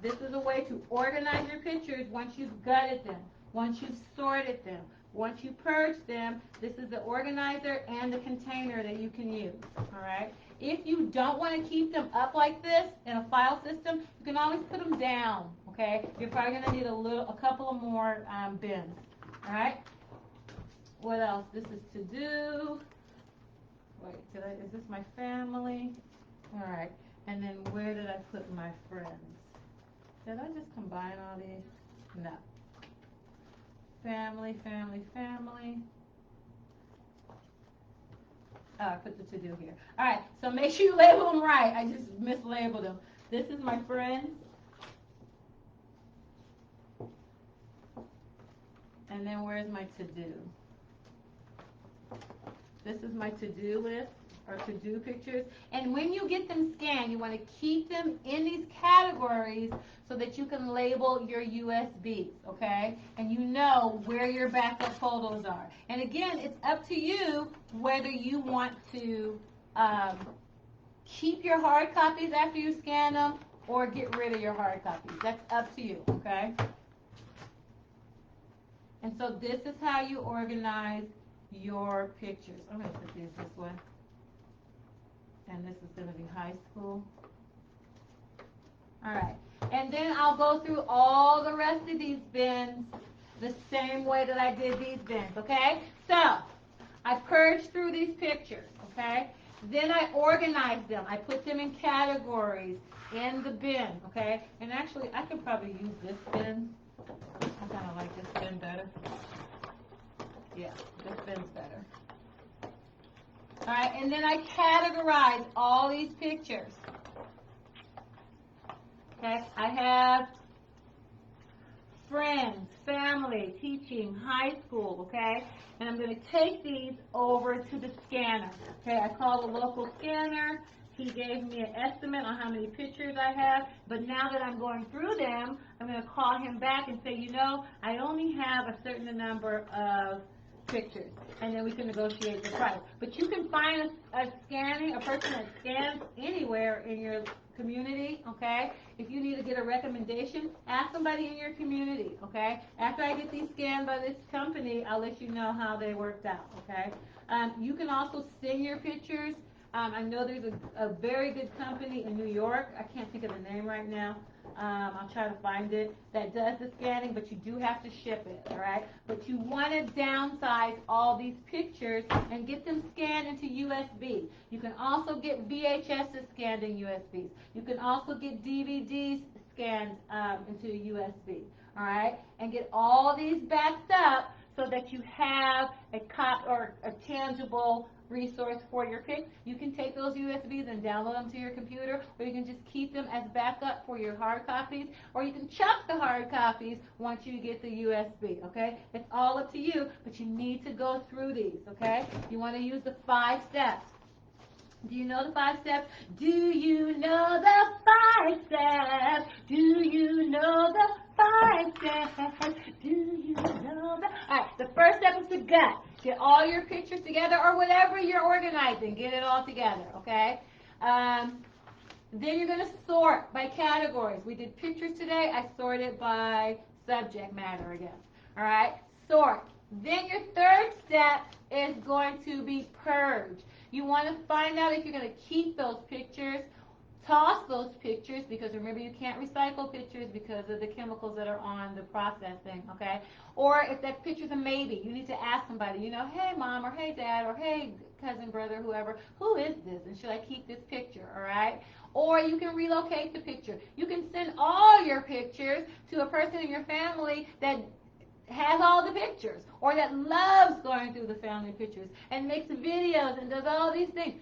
this is a way to organize your pictures once you've gutted them, once you've sorted them, once you purge them. This is the organizer and the container that you can use, all right? If you don't want to keep them up like this in a file system, you can always put them down, okay? You're probably going to need a couple of more bins, all right? What else? This is to do. Wait, is this my family? All right, and then where did I put my friends? Did I just combine all these? No. Family, family, family. Oh, I put the to do here. All right, so make sure you label them right. I just mislabeled them. This is my friends. And then where's my to do? This is my to-do list or to-do pictures. And when you get them scanned, you want to keep them in these categories so that you can label your USBs, okay? And you know where your backup photos are. And again, it's up to you whether you want to keep your hard copies after you scan them or get rid of your hard copies. That's up to you, okay? And so this is how you organize your pictures. I'm going to put these this way. And this is going to be high school. All right. And then I'll go through all the rest of these bins the same way that I did these bins, okay? So, I purged through these pictures, okay? Then I organized them. I put them in categories in the bin, okay? And actually, I could probably use this bin. I kind of like this bin better. Yeah, this bin's better. All right, and then I categorize all these pictures. Okay, I have friends, family, teaching, high school, okay? And I'm going to take these over to the scanner. Okay, I call the local scanner. He gave me an estimate on how many pictures I have, but now that I'm going through them, I'm going to call him back and say, you know, I only have a certain number of pictures, and then we can negotiate the price. But you can find a person that scans anywhere in your community, okay? If you need to get a recommendation, ask somebody in your community, okay? After I get these scanned by this company, I'll let you know how they worked out, okay? You can also send your pictures. I know there's a very good company in New York. I can't think of the name right now. I'll try to find it, that does the scanning, but you do have to ship it, all right? But you want to downsize all these pictures and get them scanned into USB. You can also get VHSs scanned in USBs. You can also get DVDs scanned into a USB, all right? And get all these backed up so that you have a tangible resource for your pick. You can take those USBs and download them to your computer, or you can just keep them as backup for your hard copies, or you can chuck the hard copies once you get the USB, okay? It's all up to you, but you need to go through these, okay? You want to use the 5 steps. Do you know the 5 steps? Do you know the 5 steps? Do you know the 5 steps? Do you know the... All right, the first step is to gut. Get all your pictures together, or whatever you're organizing. Get it all together, okay? Then you're going to sort by categories. We did pictures today. I sorted by subject matter again. All right? Sort. Then your third step is going to be purge. You want to find out if you're going to keep those pictures. Toss those pictures, because remember, you can't recycle pictures because of the chemicals that are on the processing, okay? Or if that picture's a maybe, you need to ask somebody, you know, hey mom, or hey dad, or hey cousin, brother, whoever, who is this, and should I keep this picture, all right? Or you can relocate the picture. You can send all your pictures to a person in your family that has all the pictures, or that loves going through the family pictures and makes videos and does all these things.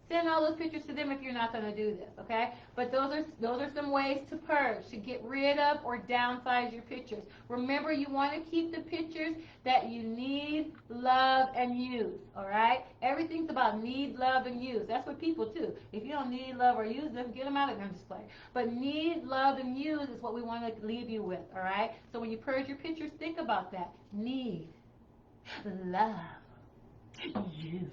Send all those pictures to them if you're not going to do this, okay? But those are some ways to purge, to get rid of or downsize your pictures. Remember, you want to keep the pictures that you need, love, and use, all right? Everything's about need, love, and use. That's what people do. If you don't need, love, or use them, get them out of your display. But need, love, and use is what we want to leave you with, all right? So when you purge your pictures, think about that. Need, love, use.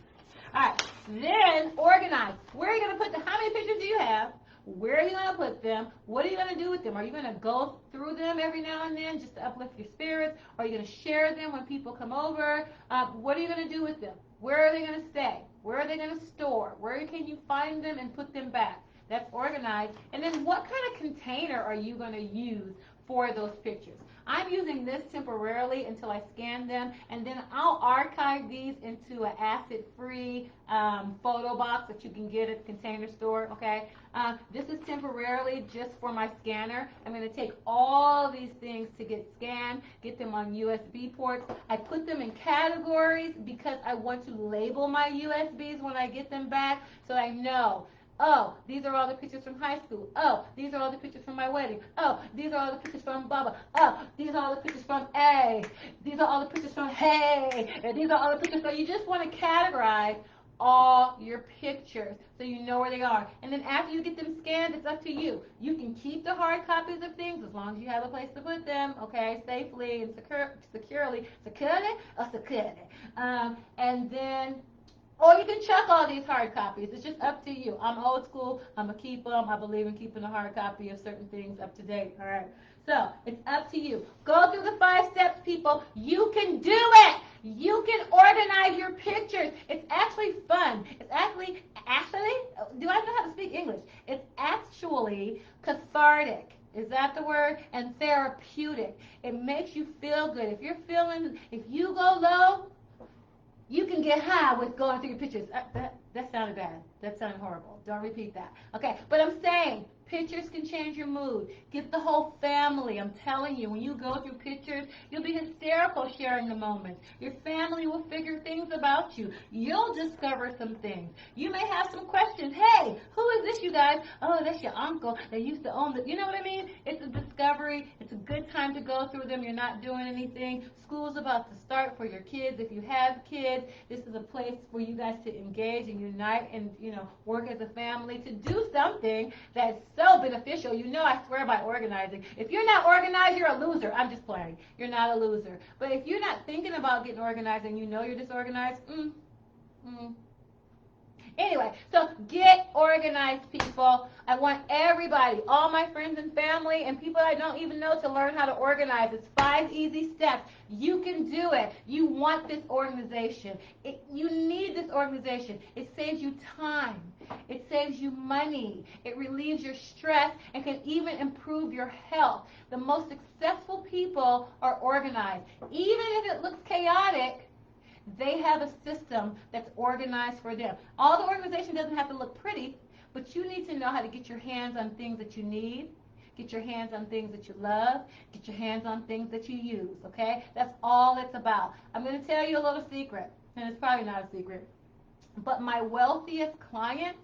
All right, then organize. Where are you going to put them? How many pictures do you have? Where are you going to put them? What are you going to do with them? Are you going to go through them every now and then just to uplift your spirits? Are you going to share them when people come over? What are you going to do with them? Where are they going to stay? Where are they going to store? Where can you find them and put them back? That's organized. And then what kind of container are you going to use for those pictures? I'm using this temporarily until I scan them, and then I'll archive these into an acid-free photo box that you can get at the Container Store, okay? This is temporarily just for my scanner. I'm going to take all these things to get scanned, get them on USB ports. I put them in categories because I want to label my USBs when I get them back, so I know, oh, these are all the pictures from high school. Oh, these are all the pictures from my wedding. Oh, these are all the pictures from Baba. Oh, these are all the pictures from A. These are all the pictures from Hey. And these are all the pictures. So you just want to categorize all your pictures so you know where they are. And then after you get them scanned, it's up to you. You can keep the hard copies of things as long as you have a place to put them, okay, safely and securely. And then, or you can chuck all these hard copies. It's just up to you. I'm old school. I'm going to keep them. I believe in keeping a hard copy of certain things up to date. All right. So it's up to you. Go through the 5 steps, people. You can do it. You can organize your pictures. It's actually fun. It's actually, do I know how to speak English? It's actually cathartic. Is that the word? And therapeutic. It makes you feel good. If you go low, you can get high with going through your pictures. That sounded bad. That sounded horrible. Don't repeat that. Okay, but I'm saying pictures can change your mood. Get the whole family. I'm telling you, when you go through pictures, you'll be hysterical sharing the moments. Your family will figure things about you. You'll discover some things. You may have some questions. Hey, who is this, you guys? Oh, that's your uncle. They used to own the, you know what I mean? It's a discovery. It's a good time to go through them. You're not doing anything. School's about to start for your kids. If you have kids, this is a place for you guys to engage and unite and, work as a family to do something that's so beneficial. I swear by organizing. If you're not organized, you're a loser. I'm just playing. You're not a loser. But if you're not thinking about getting organized and you're disorganized, Anyway, so get organized, people. I want everybody, all my friends and family, and people I don't even know, to learn how to organize. It's 5 easy steps. You can do it. You want this organization. You need this organization. It saves you time. It saves you money. It relieves your stress and can even improve your health. The most successful people are organized. Even if it looks chaotic, they have a system that's organized for them. All the organization doesn't have to look pretty, but you need to know how to get your hands on things that you need, get your hands on things that you love, get your hands on things that you use, okay? That's all it's about. I'm going to tell you a little secret, and it's probably not a secret, but my wealthiest clients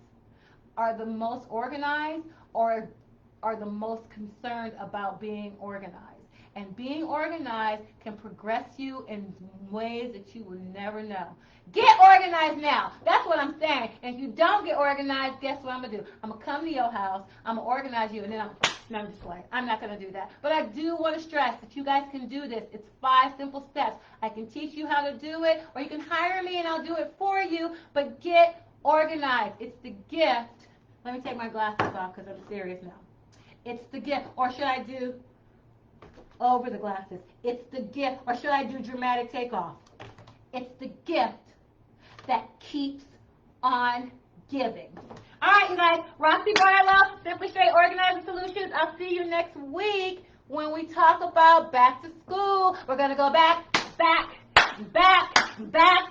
are the most organized or are the most concerned about being organized. And being organized can progress you in ways that you will never know. Get organized now. That's what I'm saying. And if you don't get organized, guess what I'm going to do? I'm going to come to your house, I'm going to organize you, and then I'm just playing. I'm not going to do that. But I do want to stress that you guys can do this. It's 5 simple steps. I can teach you how to do it, or you can hire me and I'll do it for you, but get organized. It's the gift. Let me take my glasses off because I'm serious now. It's the gift. Or should I do over the glasses? It's the gift. Or should I do dramatic takeoff? It's the gift that keeps on giving. All right, you guys. Roxy Barlow, Simply Straight Organizing Solutions. I'll see you next week when we talk about back to school. We're going to go back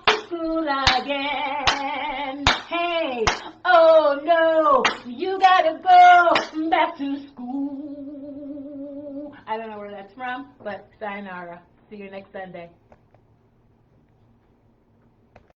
to school again. Hey, oh no, you gotta go back to school. I don't know where that's from, but sayonara. See you next Sunday.